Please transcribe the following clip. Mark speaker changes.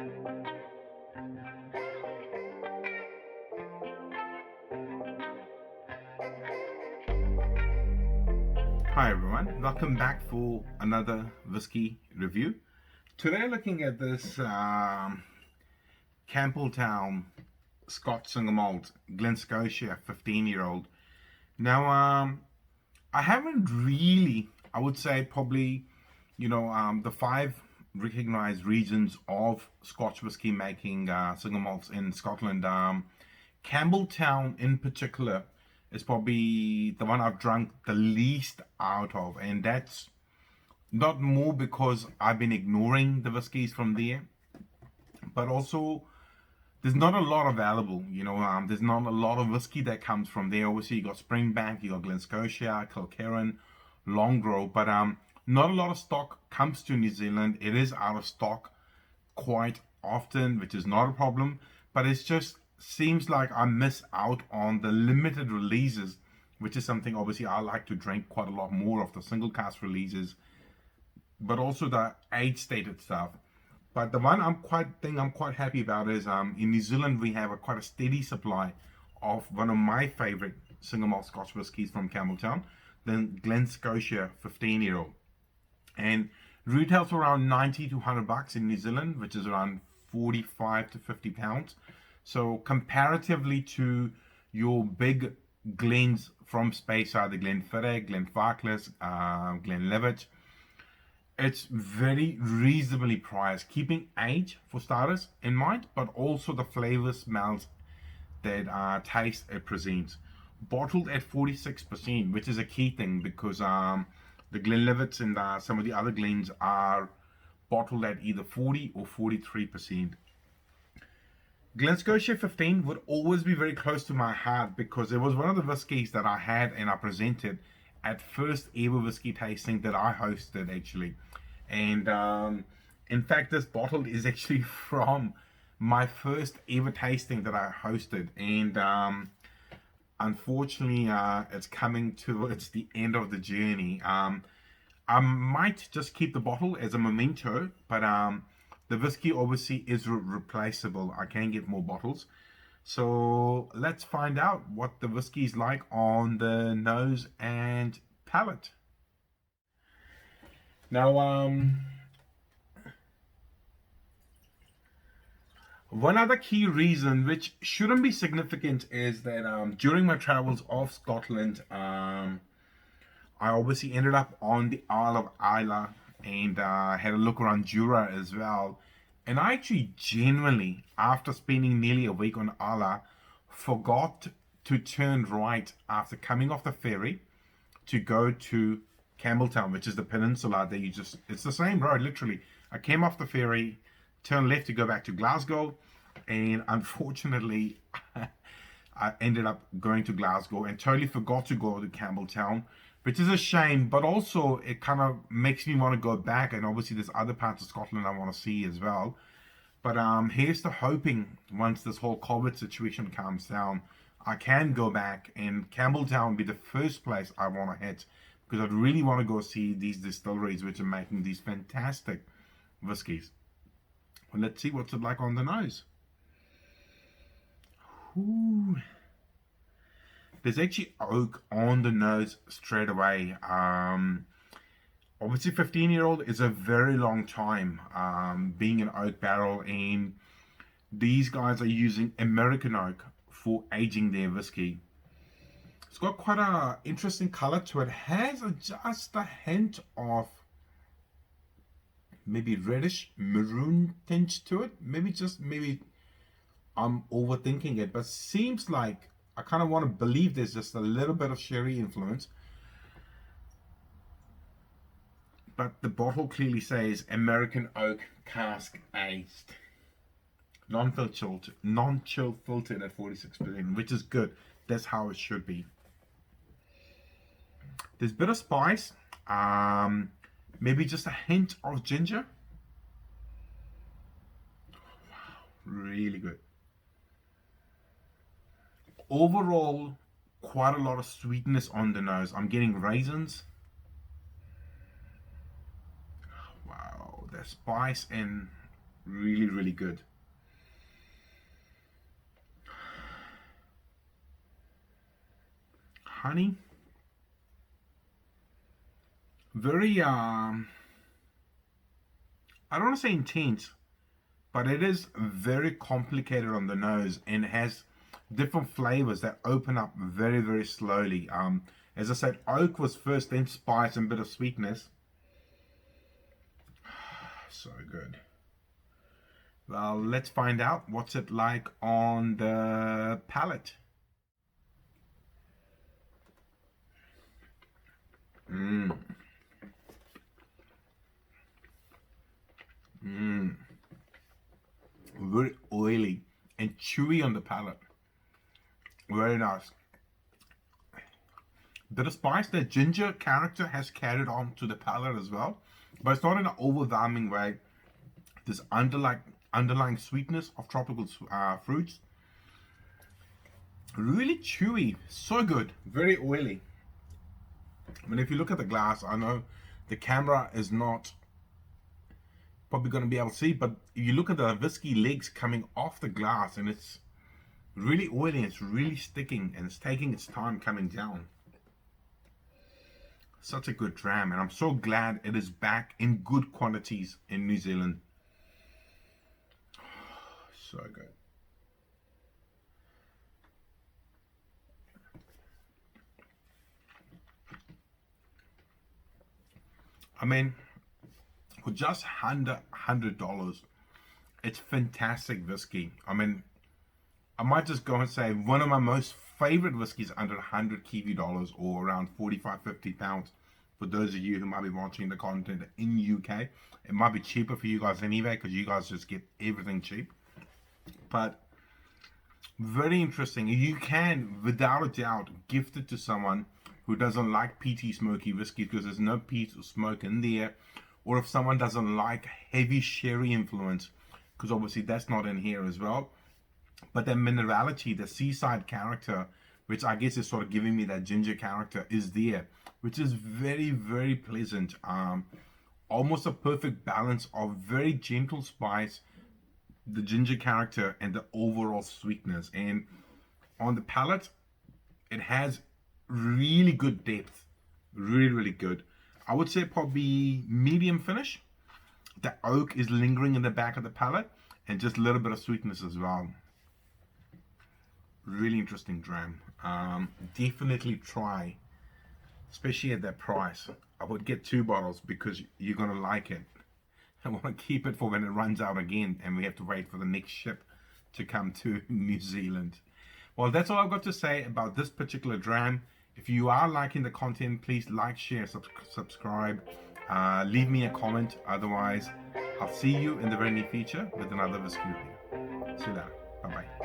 Speaker 1: Hi everyone, welcome back for another whiskey review. Today looking at this Campbeltown Scotch single malt Glen Scotia 15-year-old. Now I haven't really, I would say probably, the 5 recognized regions of Scotch whiskey making single malts in Scotland. Campbeltown in particular is probably the one I've drunk the least out of, and that's not more because I've been ignoring the whiskies from there, but also there's not a lot available. There's not a lot of whiskey that comes from there. Obviously, you got Springbank, you got Glen Scotia, Kilkerran, Longrow, but not a lot of stock comes to New Zealand. It is out of stock quite often, which is not a problem, but it's just seems like I miss out on the limited releases, which is something obviously I like to drink quite a lot more of, the single cask releases, but also the age stated stuff. But the one I'm quite happy about is in New Zealand we have quite a steady supply of one of my favorite single malt Scotch whiskies from Campbeltown, the Glen Scotia 15-year-old, and retails for around 90 to 100 bucks in New Zealand, which is around 45 to 50 pounds. So comparatively to your big Glens from Speyside, the Glenfiddich, Glenfarclas, Glenlivet, it's very reasonably priced, keeping age for starters in mind, but also the flavor smells that taste it presents. Bottled at 46%, which is a key thing because the Glenlivets and some of the other Glens are bottled at either 40 or 43%. Glen Scotia 15 would always be very close to my heart because it was one of the whiskies that I had and I presented at first ever whiskey tasting that I hosted actually. And in fact, this bottle is actually from my first ever tasting that I hosted. And unfortunately, it's coming towards the end of the journey. I might just keep the bottle as a memento, but the whiskey obviously is replaceable. I can get more bottles. So let's find out what the whiskey is like on the nose and palate. Now, one other key reason, which shouldn't be significant, is that during my travels of Scotland, I obviously ended up on the Isle of Islay and had a look around Jura as well. And I actually genuinely, after spending nearly a week on Islay, forgot to turn right after coming off the ferry to go to Campbeltown, which is the peninsula that it's the same road, literally. I came off the ferry, turned left to go back to Glasgow, and unfortunately, I ended up going to Glasgow and totally forgot to go to Campbeltown, which is a shame, but also it kind of makes me want to go back, and obviously there's other parts of Scotland I want to see as well. But here's to hoping once this whole COVID situation calms down, I can go back and Campbeltown be the first place I want to hit, because I'd really want to go see these distilleries which are making these fantastic whiskies. Well, let's see what's it like on the nose. Ooh. There's actually oak on the nose straight away. Obviously 15-year-old is a very long time being an oak barrel, and these guys are using American oak for aging their whiskey. It's got quite an interesting color to it. Has just a hint of maybe reddish maroon tinge to it. Maybe I'm overthinking it, but seems like I kind of want to believe there's just a little bit of sherry influence. But the bottle clearly says American oak cask aged. Non-chill filtered at 46%, which is good. That's how it should be. There's a bit of spice, maybe just a hint of ginger. Wow, really good. Overall, quite a lot of sweetness on the nose. I'm getting raisins. Wow, the spice and Really, really good. Honey. Very, I don't want to say intense, but it is very complicated on the nose and it has different flavors that open up very, very slowly. As I said, oak was first, then spice and bit of sweetness. So good. Well, let's find out what's it like on the palate. Mmm. Mmm. Very oily and chewy on the palate. Very nice. The spice, the ginger character has carried on to the palate as well, but it's not in an overwhelming way. This underlying sweetness of tropical fruits. Really chewy, so good, very oily. I mean, if you look at the glass, I know the camera is not probably going to be able to see, but if you look at the whiskey legs coming off the glass, and it's really oily, it's really sticking, and it's taking its time coming down. Such a good dram, and I'm so glad it is back in good quantities in New Zealand. So good. I mean, for just $100, it's fantastic whiskey. I mean, I might just go and say one of my most favorite whiskeys under 100 Kiwi dollars, or around 45-50 pounds. For those of you who might be watching the content in UK, it might be cheaper for you guys anyway, because you guys just get everything cheap. But very interesting. You can, without a doubt, gift it to someone who doesn't like peaty smoky whiskey, because there's no peat or smoke in there. Or if someone doesn't like heavy sherry influence, because obviously that's not in here as well. But the minerality, the seaside character, which I guess is sort of giving me that ginger character, is there, which is very, very pleasant. Almost a perfect balance of very gentle spice, the ginger character, and the overall sweetness. And on the palate, it has really good depth, really, really good. I would say probably medium finish. The oak is lingering in the back of the palate, and just a little bit of sweetness as well. Really interesting dram. Definitely try, especially at that price. I would get 2 bottles because you're gonna like it. I want to keep it for when it runs out again and we have to wait for the next ship to come to New Zealand. Well, that's all I've got to say about this particular dram. If you are liking the content, please like, share, subscribe, leave me a comment. Otherwise, I'll see you in the very near future with another whiskey review. See you later. Bye bye.